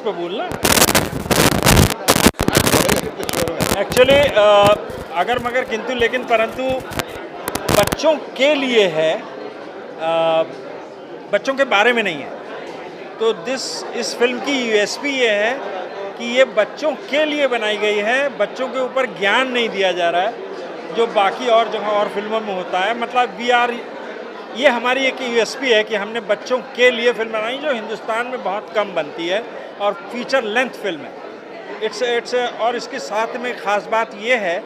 पे बोलना। एक्चुअली अगर मगर किंतु लेकिन परंतु बच्चों के लिए है, बच्चों के बारे में नहीं है। तो इस फिल्म की यूएसपी ये है कि ये बच्चों के लिए बनाई गई है, बच्चों के ऊपर ज्ञान नहीं दिया जा रहा है जो बाकी और जगह और फिल्मों में होता है। मतलब ये हमारी एक यूएसपी है कि हमने बच्चों के लिए फिल्म बनाई जो हिंदुस्तान में बहुत कम बनती है और फीचर लेंथ फिल्म है। इट्स और इसके साथ में ख़ास बात ये है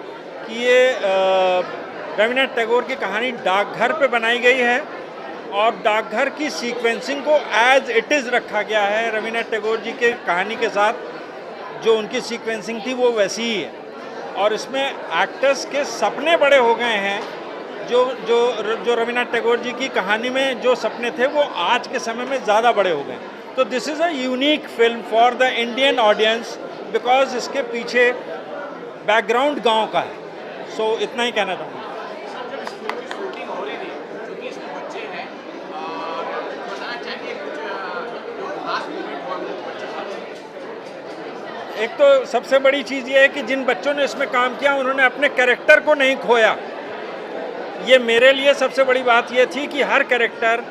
कि ये रविन्द्रनाथ टैगोर की कहानी डाकघर पे बनाई गई है और डाकघर की सीक्वेंसिंग को एज इट इज़ रखा गया है। रविन्द्रनाथ टैगोर जी के कहानी के साथ जो उनकी सीक्वेंसिंग थी वो वैसी ही है और इसमें एक्टर्स के सपने बड़े हो गए हैं। जो रविन्द्रनाथ टैगोर जी की कहानी में जो सपने थे वो आज के समय में ज़्यादा बड़े हो गए। तो this is a unique film for the Indian audience because इसके पीछे बैकग्राउंड गांव का है। सो इतना ही कहना चाहूँगा। एक तो सबसे बड़ी चीज़ ये है कि जिन बच्चों ने इसमें काम किया उन्होंने अपने कैरेक्टर को नहीं खोया। ये मेरे लिए सबसे बड़ी बात ये थी कि हर कैरेक्टर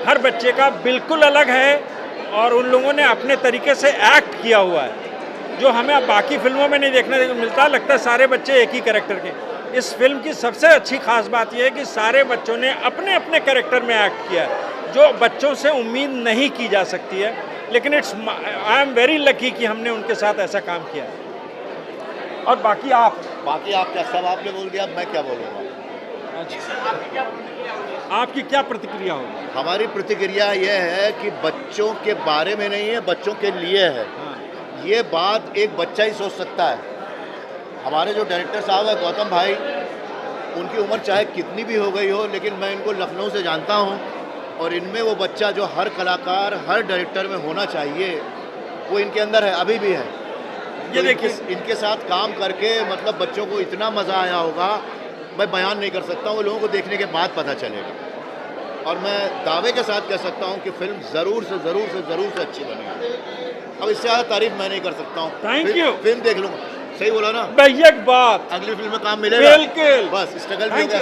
हर बच्चे का बिल्कुल अलग है और उन लोगों ने अपने तरीके से एक्ट किया हुआ है जो हमें अब बाकी फिल्मों में नहीं देखने को मिलता। लगता है सारे बच्चे एक ही कैरेक्टर के। इस फिल्म की सबसे अच्छी खास बात यह है कि सारे बच्चों ने अपने अपने कैरेक्टर में एक्ट किया है जो बच्चों से उम्मीद नहीं की जा सकती है। लेकिन आई एम वेरी लकी कि हमने उनके साथ ऐसा काम किया है। और बाकी आप क्या सब आपने बोल दिया, अब मैं क्या बोलूँगा। आपकी क्या प्रतिक्रिया होगी? हमारी प्रतिक्रिया यह है कि बच्चों के बारे में नहीं है, बच्चों के लिए है। ये बात एक बच्चा ही सोच सकता है। हमारे जो डायरेक्टर साहब है गौतम भाई, उनकी उम्र चाहे कितनी भी हो गई हो लेकिन मैं इनको लखनऊ से जानता हूँ और इनमें वो बच्चा जो हर कलाकार हर डायरेक्टर में होना चाहिए वो इनके अंदर है, अभी भी है। ये देखिए इनके साथ काम करके मतलब बच्चों को इतना मज़ा आया होगा, मैं बयान नहीं कर सकता हूँ, वो लोगों को देखने के बाद पता चलेगा। और मैं दावे के साथ कह सकता हूँ कि फिल्म ज़रूर से अच्छी बनेगी। अब इससे ज़्यादा तारीफ मैं नहीं कर सकता हूँ। Thank you. फिल्म देख लूँगा। सही बोला ना? बेहद बात। अगली फिल्म में काम मिलेगा। बिल्कुल। बस स्ट्रगल भी होगा।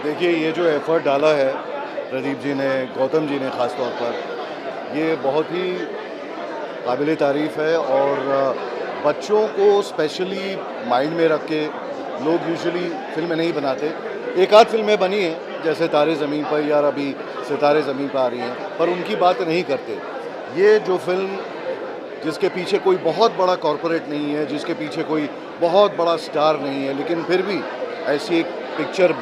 देखिए, ये जो एफर्ट डाला है प्रदीप जी ने, गौतम जी ने ख़ास तौर पर, ये बहुत ही काबिल तारीफ़ है। और बच्चों को स्पेशली माइंड में रख के लोग यूजुअली फिल्में नहीं बनाते। एक आध फिल्में बनी हैं जैसे तारे ज़मीन पर या अभी सितारे ज़मीन पर आ रही हैं, पर उनकी बात नहीं करते। ये जो फिल्म जिसके पीछे कोई बहुत बड़ा कॉरपोरेट नहीं है, जिसके पीछे कोई बहुत बड़ा स्टार नहीं है, लेकिन फिर भी ऐसी एक पिक्चर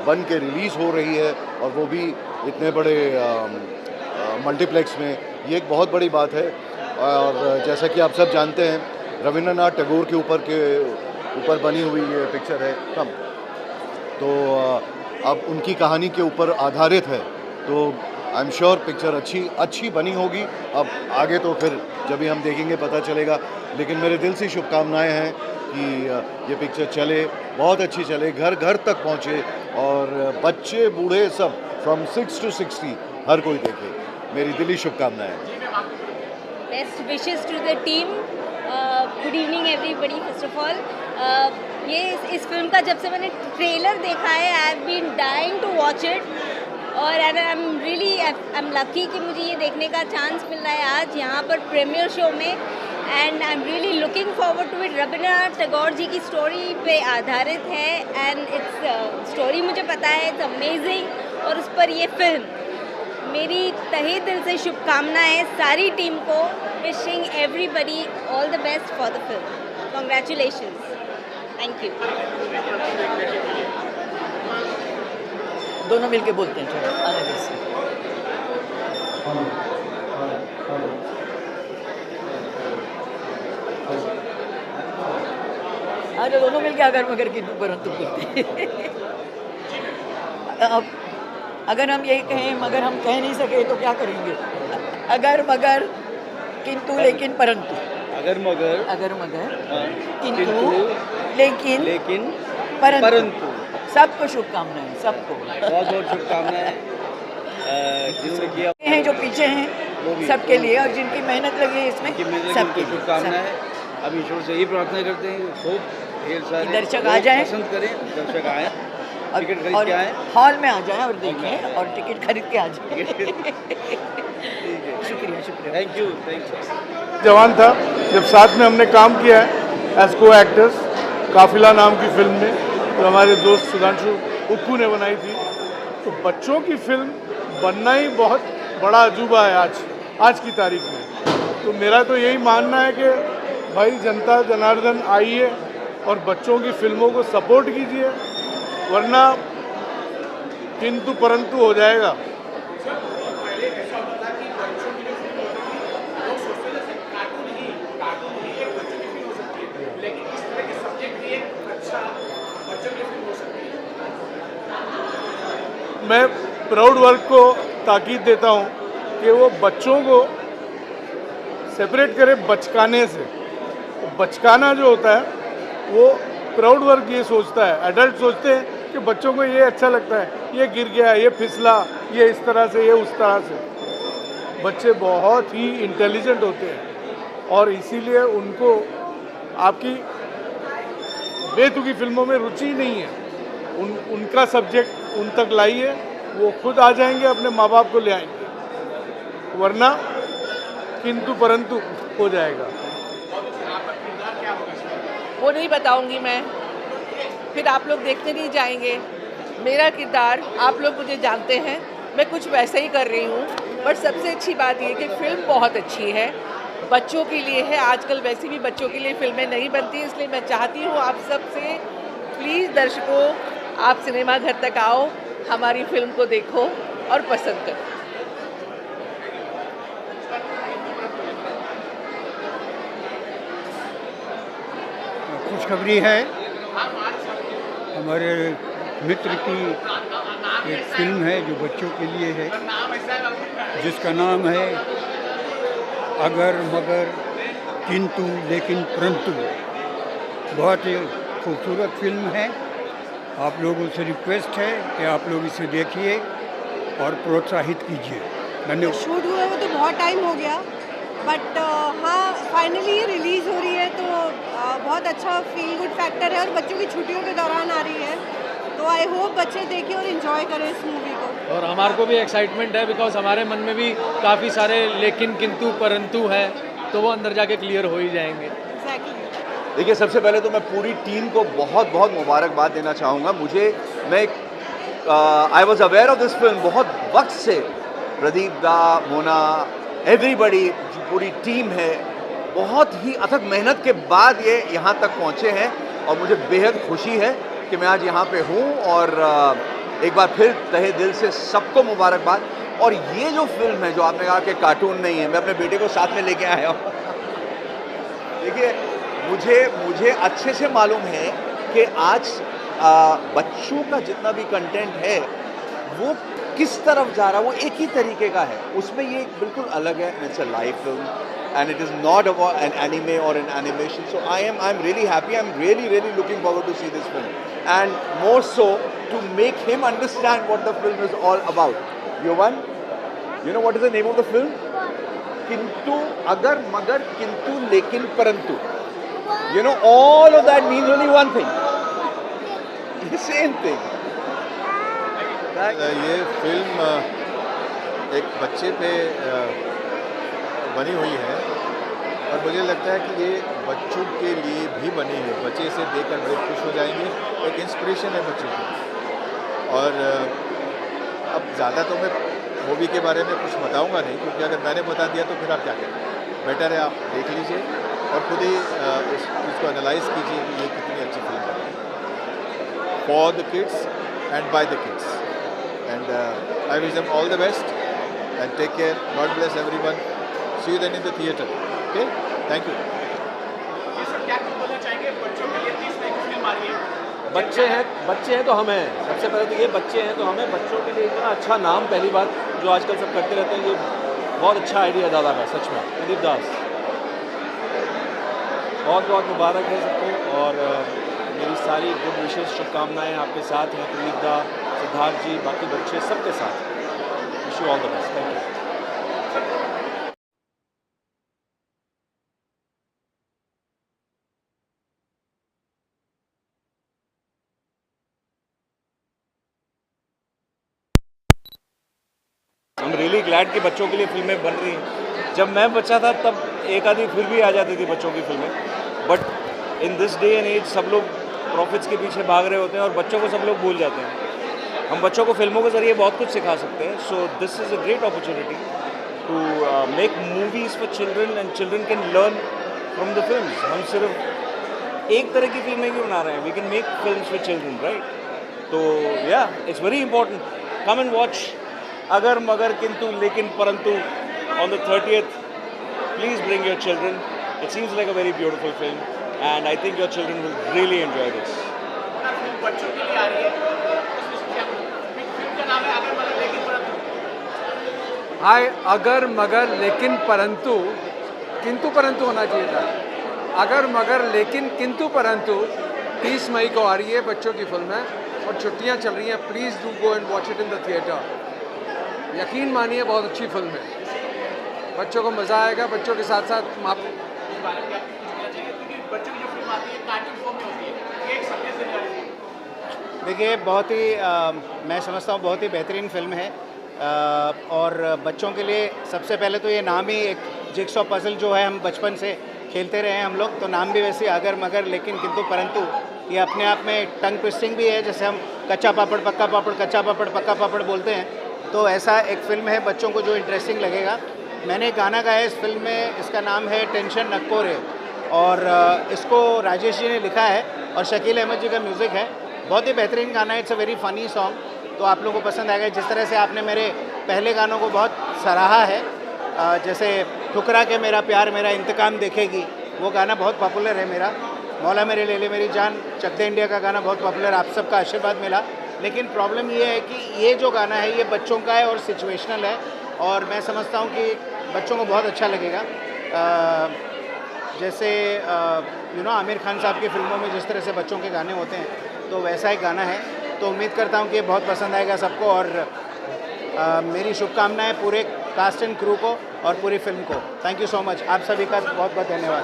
बन के रिलीज़ हो रही है और वो भी इतने बड़े मल्टीप्लेक्स में, ये एक बहुत बड़ी बात है। और जैसा कि आप सब जानते हैं, रविन्द्रनाथ टैगोर के ऊपर बनी हुई ये पिक्चर है कम, तो अब उनकी कहानी के ऊपर आधारित है। तो आई एम श्योर पिक्चर अच्छी बनी होगी। अब आगे तो फिर जब भी हम देखेंगे पता चलेगा, लेकिन मेरे दिल से शुभकामनाएं हैं कि ये पिक्चर चले, बहुत अच्छी चले, घर घर तक पहुँचे और बच्चे बूढ़े सब फ्रॉम 6 to 60 हर कोई देखे। मेरी दिली शुभकामनाएं। Best wishes to the team. Good evening everybody. First of all ये इस फिल्म का जब से मैंने ट्रेलर देखा है, I have been dying to watch it और आई एम लकी कि मुझे ये देखने का चांस मिल रहा है आज यहाँ पर प्रीमियर शो में। And I am really looking forward to it. Rabindranath Tagore ji की स्टोरी पे आधारित है एंड इट्स स्टोरी मुझे पता है, इट्स अमेजिंग। और उस पर ये फिल्म, मेरी तहे दिल से शुभकामनाएं सारी टीम को। Wishing everybody all the best for the film. Congratulations. Thank you. दोनों मिलके बोलते हैं थोड़ा आगे से। अरे दोनों मिलके अगर मगर किंतु परंतु बोलते हैं। अब अगर हम यही कहें मगर हम कह नहीं सके तो क्या करेंगे? अगर मगर किंतु लेकिन परंतु। अगर मगर किंतु किंतु लेकिन लेकिन परंतु। परंतु सबको शुभकामनाएं, सबको। बहुत बहुत शुभकामनाएं जिससे कि आप हैं जो पीछे हैं सबके लिए, और जिनकी मेहनत लगी है इसमें की मेहनत सबकी की शुभकामनाएं। अब ईश्वर से यही प्रार्थना करते हैं कि खूब ढेर सारे दर्शक लोग आ जाएं। पसंद करें, दर्शक आए, और टिकट खरीद के आए। हॉल में आ जाएं और देखें और टिकट खरीद के आ जाएं। शुक्रिया शुक्रिया। Thank you. जवान था जब साथ में हमने काम किया है एज को एक्टर्स, काफिला नाम की फिल्म में जो हमारे दोस्त सुधांशु उक्कू ने बनाई थी। तो बच्चों की फिल्म बनना ही बहुत बड़ा अजूबा है आज की तारीख में। तो मेरा तो यही मानना है कि भाई जनता जनार्दन आइए और बच्चों की फिल्मों को सपोर्ट कीजिए, वरना किंतु परंतु हो जाएगा। मैं प्राउड वर्क को ताकीद देता हूं कि वो बच्चों को सेपरेट करे बचकाने से। बचकाना जो होता है वो प्राउड वर्क ये सोचता है, एडल्ट सोचते हैं कि बच्चों को ये अच्छा लगता है, ये गिर गया, ये फिसला, ये इस तरह से, ये उस तरह से। बच्चे बहुत ही इंटेलिजेंट होते हैं और इसीलिए उनको आपकी बेतुकी फिल्मों में रुचि नहीं है। उनका सब्जेक्ट उन तक लाइए, वो खुद आ जाएंगे, अपने माँ बाप को ले आएंगे, वरना किंतु परंतु हो जाएगा। वो नहीं बताऊंगी मैं, फिर आप लोग देखने नहीं जाएंगे। मेरा किरदार आप लोग मुझे जानते हैं, मैं कुछ वैसे ही कर रही हूँ। बट सबसे अच्छी बात ये कि फिल्म बहुत अच्छी है, बच्चों के लिए है। आजकल वैसे भी बच्चों के लिए फिल्में नहीं बनती, इसलिए मैं चाहती हूँ आप सब से प्लीज़ दर्शकों, आप सिनेमा घर तक आओ, हमारी फिल्म को देखो और पसंद करो। खुशखबरी है, हमारे मित्र की एक फिल्म है जो बच्चों के लिए है, जिसका नाम है अगर मगर किंतु लेकिन परंतु। बहुत ही खूबसूरत फिल्म है। आप लोगों से रिक्वेस्ट है कि आप लोग इसे देखिए और प्रोत्साहित कीजिए। धन्यवाद। शूट हुए हुए तो बहुत टाइम हो गया, बट हाँ फाइनली ये रिलीज़ हो रही है तो बहुत अच्छा फील गुड फैक्टर है और बच्चों की छुट्टियों के दौरान आ रही है, तो आई होप बच्चे देखें और इन्जॉय करें इस मूवी को। और हमारे को भी एक्साइटमेंट है, बिकॉज हमारे मन में भी काफ़ी सारे लेकिन किंतु परंतु है, तो वो अंदर जाके क्लियर हो ही जाएंगे। एग्जैक्टली। देखिए, सबसे पहले तो मैं पूरी टीम को बहुत बहुत मुबारकबाद देना चाहूँगा। मैं I was aware of this film बहुत वक्त से। प्रदीप दा, मोना, एवरीबडी, जो पूरी टीम है, बहुत ही अथक मेहनत के बाद ये यहाँ तक पहुँचे हैं और मुझे बेहद खुशी है कि मैं आज यहाँ पे हूँ। और एक बार फिर तहे दिल से सबको मुबारकबाद। और ये जो फिल्म है, जो आपने कहा कि कार्टून नहीं है, मैं अपने बेटे को साथ में लेके आया हूँ। देखिए, मुझे अच्छे से मालूम है कि आज बच्चों का जितना भी कंटेंट है वो किस तरफ जा रहा है, वो एक ही तरीके का है। उसमें ये बिल्कुल अलग है। It's a live film and it is not about an anime और an animation. So I am really happy, I am really looking forward to see this film and more so to make him understand what the film is all about. You know what is the name of the film? किंतु अगर मगर किंतु लेकिन परंतु। You know, all of that means only one thing. The same thing. ये film एक बच्चे पे बनी हुई है और मुझे लगता है कि ये बच्चों के लिए भी बनी है। बच्चे इसे देखकर बड़े खुश हो जाएंगे, एक इंस्पिरेशन है बच्चों को। और अब ज़्यादा तो मैं मूवी के बारे में कुछ बताऊंगा नहीं, क्योंकि अगर मैंने बता दिया तो फिर आप क्या करें। बेटर है आप देख लीजिए और खुद ही इस चीज़ को एनालाइज कीजिए कि ये कितनी अच्छी फिल्म है for the kids and by the kids. And I wish them all the best and take care. God bless everyone. See you then in the theatre. Okay, thank you. बच्चे हैं तो हम हैं। सबसे पहले तो ये बच्चे हैं तो हमें बच्चों के लिए इतना अच्छा नाम, पहली बात जो आजकल सब करते रहते हैं, ये बहुत अच्छा आइडिया दादा का, सच में। प्रदीप दास, बहुत बहुत मुबारक है सबको। और मेरी सारी गुड विशेष शुभकामनाएं आपके साथ हैं, प्रदीप दा, सिद्धार्थ जी, बाकी बच्चे सबके साथ। Wish you all the best. Thank you. I'm really glad कि बच्चों के लिए फिल्में बन रही हैं। जब मैं बच्चा था तब एक आधी फिर भी आ जाती थी बच्चों की फिल्में, but in this day and age सब लोग प्रॉफिट्स के पीछे भाग रहे होते हैं और बच्चों को सब लोग भूल जाते हैं। हम बच्चों को फिल्मों के ज़रिए बहुत कुछ सिखा सकते हैं। So this is a great opportunity to make movies for children and children can learn from the films. हम सिर्फ एक तरह की फिल्में क्यों बना रहे हैं, we can make films for children, right? तो या it's very important. Come and watch अगर मगर किंतु लेकिन परंतु on the 30th. Please bring your children. It seems like a very beautiful film and I think your children will really enjoy this. हाय अगर मगर लेकिन परंतु, किंतु परंतु होना चाहिए था। अगर मगर लेकिन किंतु परंतु 30 मई को आ रही है, बच्चों की फिल्म है और छुट्टियां चल रही हैं। Please do go and watch it in the theatre. यकीन मानिए बहुत अच्छी फिल्म है, बच्चों को मज़ा आएगा। बच्चों के साथ साथ देखिए बहुत ही मैं समझता हूँ बहुत ही बेहतरीन फिल्म है और बच्चों के लिए सबसे पहले तो ये नाम ही एक जिक्सॉ पजल जो है हम बचपन से खेलते रहे हैं हम लोग, तो नाम भी वैसे अगर मगर लेकिन किंतु परंतु ये अपने आप में टंग ट्विस्टिंग भी है। जैसे हम कच्चा पापड़ पक्का पापड़, कच्चा पापड़ पक्का पापड़ बोलते हैं, तो ऐसा एक फ़िल्म है बच्चों को जो इंटरेस्टिंग लगेगा। मैंने एक गाना गाया इस फिल्म में, इसका नाम है टेंशन नक्को रे और इसको राजेश जी ने लिखा है और शकील अहमद जी का म्यूज़िक है। बहुत ही बेहतरीन गाना है, it's a very funny song, तो आप लोगों को पसंद आएगा। जिस तरह से आपने मेरे पहले गानों को बहुत सराहा है, जैसे ठुकरा के मेरा प्यार मेरा इंतकाम देखेगी, वो गाना बहुत पॉपुलर है मेरा। मौला मेरे ले ले मेरी जान, चक दे इंडिया का गाना बहुत पॉपुलर, आप सबका आशीर्वाद मिला। लेकिन प्रॉब्लम ये है कि ये जो गाना है ये बच्चों का है और सिचुएशनल है और मैं समझता हूँ कि बच्चों को बहुत अच्छा लगेगा। जैसे आमिर खान साहब की फिल्मों में जिस तरह से बच्चों के गाने होते हैं, तो वैसा एक गाना है। तो उम्मीद करता हूँ कि ये बहुत पसंद आएगा सबको और मेरी शुभकामनाएं पूरे कास्ट एंड क्रू को और पूरी फिल्म को। थैंक यू सो मच, आप सभी का बहुत बहुत धन्यवाद।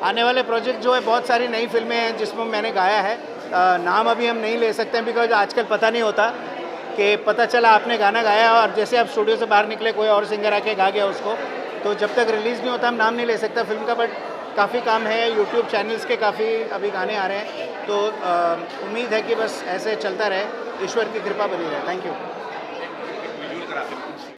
आने वाले प्रोजेक्ट जो है बहुत सारी नई फिल्में हैं जिसमें मैंने गाया है। नाम अभी हम नहीं ले सकते हैं बिकॉज आजकल पता नहीं होता कि पता चला आपने गाना गाया और जैसे आप स्टूडियो से बाहर निकले कोई और सिंगर आके गा गया उसको, तो जब तक रिलीज़ नहीं होता हम नाम नहीं ले सकता फिल्म का। बट काफ़ी काम है, यूट्यूब चैनल्स के काफ़ी अभी गाने आ रहे हैं, तो उम्मीद है कि बस ऐसे चलता रहे, ईश्वर की कृपा बनी रहे। Thank you.